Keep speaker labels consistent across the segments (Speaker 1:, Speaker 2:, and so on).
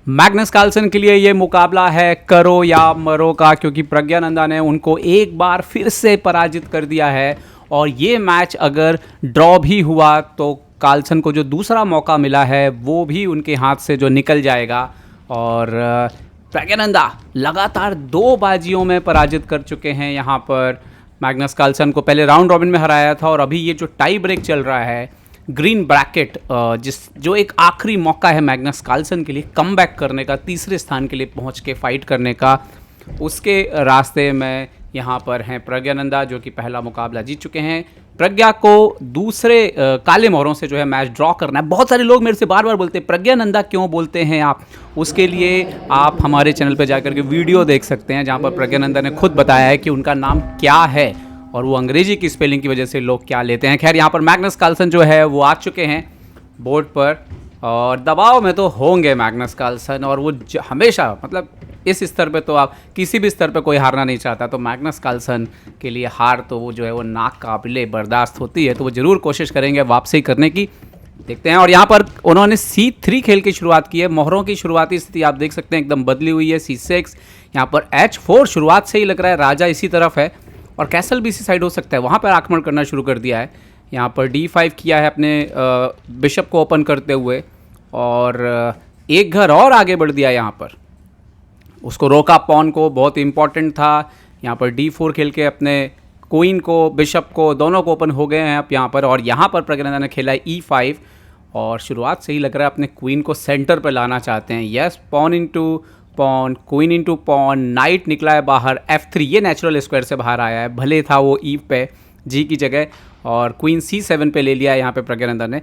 Speaker 1: Magnus Carlsen के लिए ये मुकाबला है करो या मरो का, क्योंकि प्रज्ञानंदा ने उनको एक बार फिर से पराजित कर दिया है। और ये मैच अगर ड्रॉ भी हुआ तो कार्लसन को जो दूसरा मौका मिला है वो भी उनके हाथ से जो निकल जाएगा। और प्रज्ञानंदा लगातार 2 बाजियों में पराजित कर चुके हैं यहाँ पर। मैग्नस कार्लसन को पहले राउंड रॉबिन में हराया था और अभी ये जो टाई ब्रेक चल रहा है, ग्रीन ब्रैकेट, जो एक आखिरी मौका है मैग्नस कार्लसन के लिए कमबैक करने का, तीसरे स्थान के लिए पहुंच के फाइट करने का, उसके रास्ते में यहाँ पर हैं प्रज्ञानंदा, जो कि पहला मुकाबला जीत चुके हैं। प्रज्ञा को दूसरे काले मोहरों से जो है मैच ड्रॉ करना है। बहुत सारे लोग मेरे से बार बार बोलते हैं प्रज्ञानंदा क्यों बोलते हैं आप, उसके लिए आप हमारे चैनल पर जाकर के वीडियो देख सकते हैं जहाँ पर प्रज्ञानंदा ने खुद बताया है कि उनका नाम क्या है और वो अंग्रेजी की स्पेलिंग की वजह से लोग क्या लेते हैं। खैर, यहाँ पर मैग्नस कार्लसन जो है वो आ चुके हैं बोर्ड पर और दबाव में तो होंगे मैग्नस कार्लसन, और वो हमेशा, मतलब इस स्तर पे तो आप किसी भी स्तर पे कोई हारना नहीं चाहता, तो मैग्नस कार्लसन के लिए हार तो वो जो है वो नाकाबिले बर्दाश्त होती है, तो वो ज़रूर कोशिश करेंगे वापसी करने की। देखते हैं। और यहाँ पर उन्होंने C3 खेल की शुरुआत की है। मोहरों की शुरुआती स्थिति आप देख सकते हैं एकदम बदली हुई है। C6, यहाँ पर H4 शुरुआत से ही लग रहा है राजा इसी तरफ है और कैसल भी इसी साइड हो सकता है, वहाँ पर आक्रमण करना शुरू कर दिया है। यहाँ पर D5 किया है अपने बिशप को ओपन करते हुए और एक घर और आगे बढ़ दिया यहाँ पर, उसको रोका पॉन को, बहुत इंपॉर्टेंट था। यहाँ पर D4 खेल के अपने क्वीन को, बिशप को, दोनों को ओपन हो गए हैं आप यहाँ पर। और यहाँ पर प्रज्ञानंदा ने खेला है E5 और शुरुआत से ही लग रहा है अपने क्वीन को सेंटर पर लाना चाहते हैं। Yes, pawn into pawn, queen into pawn, knight निकला है बाहर, F3 ये नेचुरल स्क्वायर से बाहर आया है, भले था वो ई पे जी की जगह, और क्वीन C7 पे ले लिया है यहाँ पे प्रज्ञानंदा ने।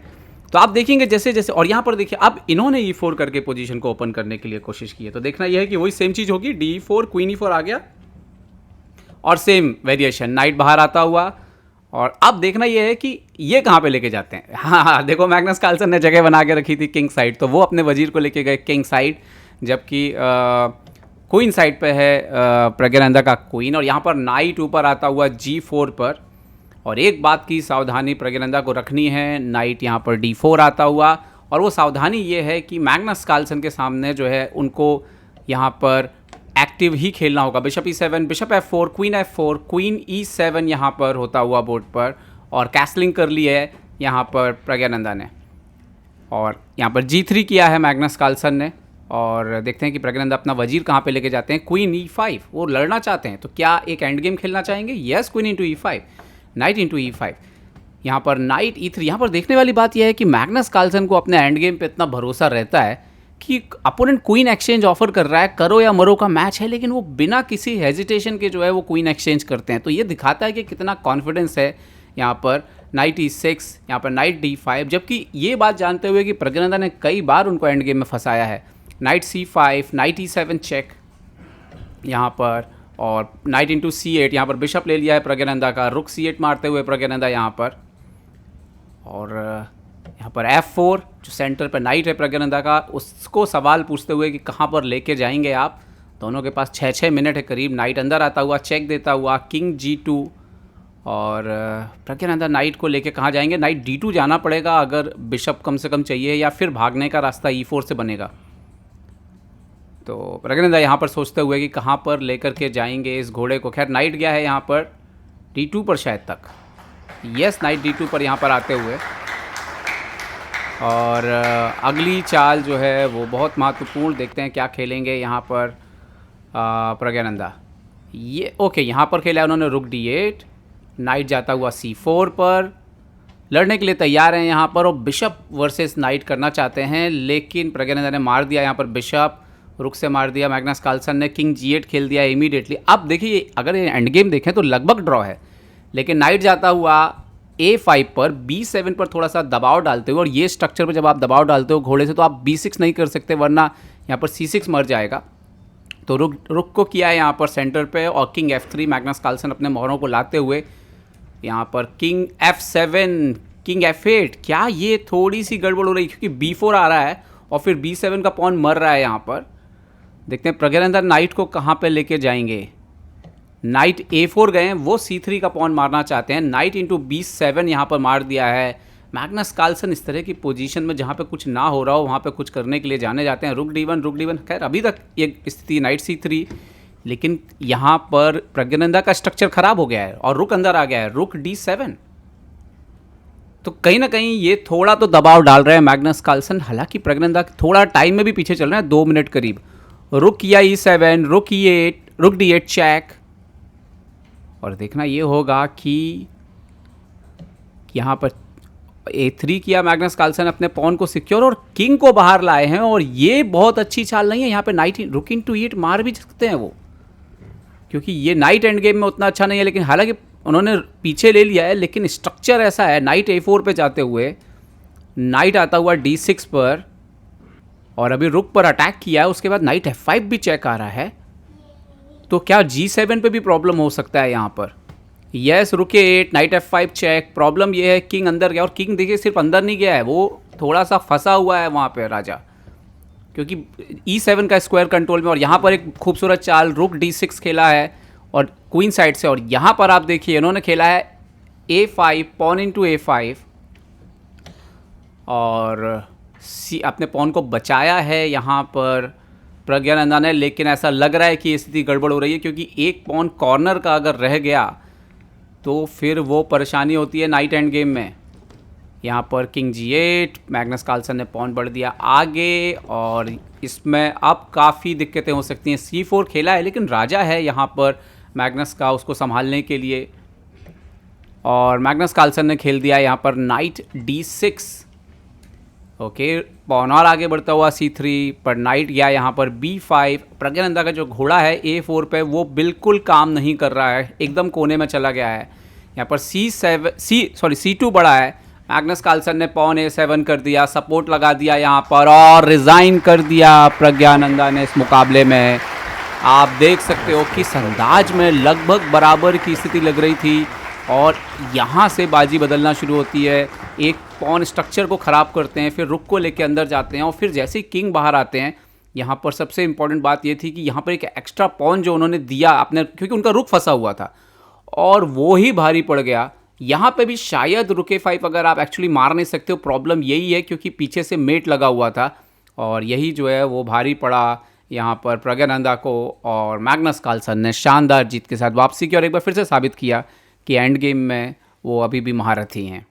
Speaker 1: तो आप देखेंगे जैसे जैसे, और यहाँ पर देखिए अब इन्होंने E4 करके पोजीशन को ओपन करने के लिए कोशिश की है, तो देखना यह है कि वही सेम चीज़ होगी। D4, क्वीन E4 आ गया और सेम वेरिएशन, नाइट बाहर आता हुआ। और अब देखना यह है कि ये कहाँ पे लेके जाते हैं। हाँ, देखो मैग्नस कार्लसन ने जगह बना के रखी थी किंग साइड, तो वो अपने वजीर को लेके गए किंग साइड, जबकि क्वीन साइड पे है प्रज्ञानंदा का क्वीन। और यहाँ पर नाइट ऊपर आता हुआ G4 पर, और एक बात की सावधानी प्रज्ञानंदा को रखनी है, नाइट यहाँ पर D4 आता हुआ, और वो सावधानी ये है कि मैग्नस कार्लसन के सामने जो है उनको यहाँ पर एक्टिव ही खेलना होगा। Bishop E7, bishop F4, queen F4, queen E7 यहाँ पर होता हुआ बोर्ड पर, और कैसलिंग कर ली है यहाँ पर प्रज्ञानंदा ने। और यहाँ पर G3 किया है मैग्नस कार्लसन ने, और देखते हैं कि प्रज्ञानंदा अपना वजीर कहाँ पे लेके जाते हैं। क्वीन E5, वो लड़ना चाहते हैं, तो क्या एक एंड गेम खेलना चाहेंगे? Yes, queen into E5, night into E5, यहाँ पर नाइट E3। यहाँ पर देखने वाली बात यह है कि मैग्नस कार्लसन को अपने एंड गेम पे इतना भरोसा रहता है कि अपोनेंट क्वीन एक्सचेंज ऑफर कर रहा है, करो या मरो का मैच है, लेकिन वो बिना किसी हेजिटेशन के जो है वो क्वीन एक्सचेंज करते हैं। तो ये दिखाता है कि कितना कॉन्फिडेंस है यहाँ पर। नाइट E6, यहाँ पर नाइट D5, जबकि ये बात जानते हुए कि प्रज्ञानंदा ने कई बार उनको एंड गेम में फंसाया है। Night C5, night E7 check यहाँ पर, और नाइट इंटू C8, यहाँ पर बिशप ले लिया है प्रज्ञानंदा का, रुक C8 मारते हुए प्रज्ञानंदा यहाँ पर, और यहाँ पर F4 जो सेंटर पर नाइट है प्रज्ञानंदा का, उसको सवाल पूछते हुए कि कहाँ पर लेके जाएंगे आप। दोनों के पास 6-6 मिनट है करीब। नाइट अंदर आता हुआ, चेक देता हुआ, किंग G2, और प्रज्ञानंदा नाइट को लेके कहाँ जाएंगे? नाइट D2 जाना पड़ेगा अगर बिशप कम से कम चाहिए, या फिर भागने का रास्ता E4 से बनेगा। तो प्रज्ञानंदा यहाँ पर सोचते हुए कि कहाँ पर लेकर के जाएंगे इस घोड़े को। खैर, नाइट गया है यहाँ पर D2 पर शायद तक। यस, नाइट D2 पर यहाँ पर आते हुए, और अगली चाल जो है वो बहुत महत्वपूर्ण, देखते हैं क्या खेलेंगे यहाँ पर प्रज्ञानंदा। ये ओके, यहाँ पर खेला है उन्होंने रुक D8, नाइट जाता हुआ C4 पर, लड़ने के लिए तैयार हैं यहाँ पर, और बिशप वर्सेस नाइट करना चाहते हैं, लेकिन प्रज्ञानंदा ने मार दिया यहाँ पर बिशप, रुक से मार दिया। मैग्नस कार्लसन ने किंग G8 खेल दिया इमीडिएटली। अब देखिए, अगर ये एंड गेम देखें तो लगभग ड्रॉ है, लेकिन नाइट जाता हुआ A5 पर, B7 पर थोड़ा सा दबाव डालते हुए, और ये स्ट्रक्चर पर जब आप दबाव डालते हो घोड़े से तो आप B6 नहीं कर सकते, वरना यहाँ पर C6 मर जाएगा। तो रुक को किया है यहाँ पर सेंटर पे, और किंग F3, मैग्नस कार्लसन अपने मोहरों को लाते हुए यहाँ पर किंग F7, किंग F8। क्या ये थोड़ी सी गड़बड़ हो रही है, क्योंकि B4 आ रहा है और फिर B7 का पॉन मर रहा है यहाँ पर। देखते हैं प्रज्ञानंदा नाइट को कहाँ पे लेके जाएंगे। नाइट A4 गए हैं, वो C3 का पॉन मारना चाहते हैं। नाइट इंटू B7 यहाँ पर मार दिया है मैग्नस कार्लसन इस तरह की पोजीशन में जहाँ पे कुछ ना हो रहा हो वहाँ पे कुछ करने के लिए जाने जाते हैं। रुक D1 खैर अभी तक ये स्थिति नाइट C3, लेकिन यहाँ पर प्रज्ञानंदा का स्ट्रक्चर खराब हो गया है और रुक अंदर आ गया है, रुक D7। तो कहीं ना कहीं ये थोड़ा तो दबाव डाल रहे हैं मैग्नस कार्लसन। हालांकि प्रज्ञानंदा थोड़ा टाइम में भी पीछे चल रहे हैं, 2 मिनट करीब। रुक किया E7, रुक E8, रुक D8 चेक। और देखना ये होगा कि यहाँ पर A3 किया मैग्नस कार्लसन, अपने पॉन को सिक्योर और किंग को बाहर लाए हैं। और ये बहुत अच्छी चाल नहीं है, यहाँ पे नाइट रुक इनटू E8 मार भी सकते हैं वो, क्योंकि ये नाइट एंड गेम में उतना अच्छा नहीं है। लेकिन हालांकि उन्होंने पीछे ले लिया है, लेकिन स्ट्रक्चर ऐसा है नाइट A4 पे जाते हुए, नाइट आता हुआ D6 पर, और अभी रुक पर अटैक किया है। उसके बाद नाइट F5 भी चेक आ रहा है, तो क्या G7 पे भी प्रॉब्लम हो सकता है यहाँ पर। यस, रुक A8, night F5 check. Problem ये है किंग अंदर गया, और किंग देखिए सिर्फ अंदर नहीं गया है, वो थोड़ा सा फंसा हुआ है वहाँ पे राजा, क्योंकि E7 का स्क्वायर कंट्रोल में। और यहाँ पर एक खूबसूरत चाल रुक D6 खेला है और क्वीन साइड से। और यहाँ पर आप देखिए इन्होंने खेला है A5, पॉन इनटू A5, और अपने पॉन को बचाया है यहाँ पर प्रज्ञानंदा ने। लेकिन ऐसा लग रहा है कि स्थिति गड़बड़ हो रही है, क्योंकि एक पॉन कॉर्नर का अगर रह गया तो फिर वो परेशानी होती है नाइट एंड गेम में। यहाँ पर किंग G8, मैग्नस कार्लसन ने पॉन बढ़ दिया आगे, और इसमें अब काफ़ी दिक्कतें हो सकती हैं। C4 खेला है, लेकिन राजा है यहाँ पर मैग्नस का उसको संभालने के लिए, और मैग्नस कार्लसन ने खेल दिया यहाँ पर नाइट D6। ओके, पॉन और आगे बढ़ता हुआ C3 पर नाइट गया यहाँ पर B5। प्रज्ञानंदा का जो घोड़ा है A4 पे वो बिल्कुल काम नहीं कर रहा है, एकदम कोने में चला गया है। यहाँ पर C2 बड़ा है। मैग्नस कार्लसन ने पॉन A7 कर दिया, सपोर्ट लगा दिया यहाँ पर, और रिज़ाइन कर दिया प्रज्ञानंदा ने इस मुकाबले में। आप देख सकते हो किस अंदाज में लगभग बराबर की स्थिति लग रही थी, और यहाँ से बाजी बदलना शुरू होती है। एक पॉन स्ट्रक्चर को ख़राब करते हैं, फिर रुक को लेके अंदर जाते हैं, और फिर जैसे ही किंग बाहर आते हैं, यहाँ पर सबसे इंपॉर्टेंट बात ये थी कि यहाँ पर एक एक्स्ट्रा पॉन जो उन्होंने दिया अपने, क्योंकि उनका रुक फंसा हुआ था और वो ही भारी पड़ गया। यहाँ पे भी शायद रुक A5 अगर आप एक्चुअली मार नहीं सकते हो, प्रॉब्लम यही है क्योंकि पीछे से मेट लगा हुआ था, और यही जो है वो भारी पड़ा यहाँ पर प्रज्ञानंदा को। और मैग्नस कार्लसन ने शानदार जीत के साथ वापसी की, और एक बार फिर से साबित किया कि एंड गेम में वो अभी भी महारथी हैं।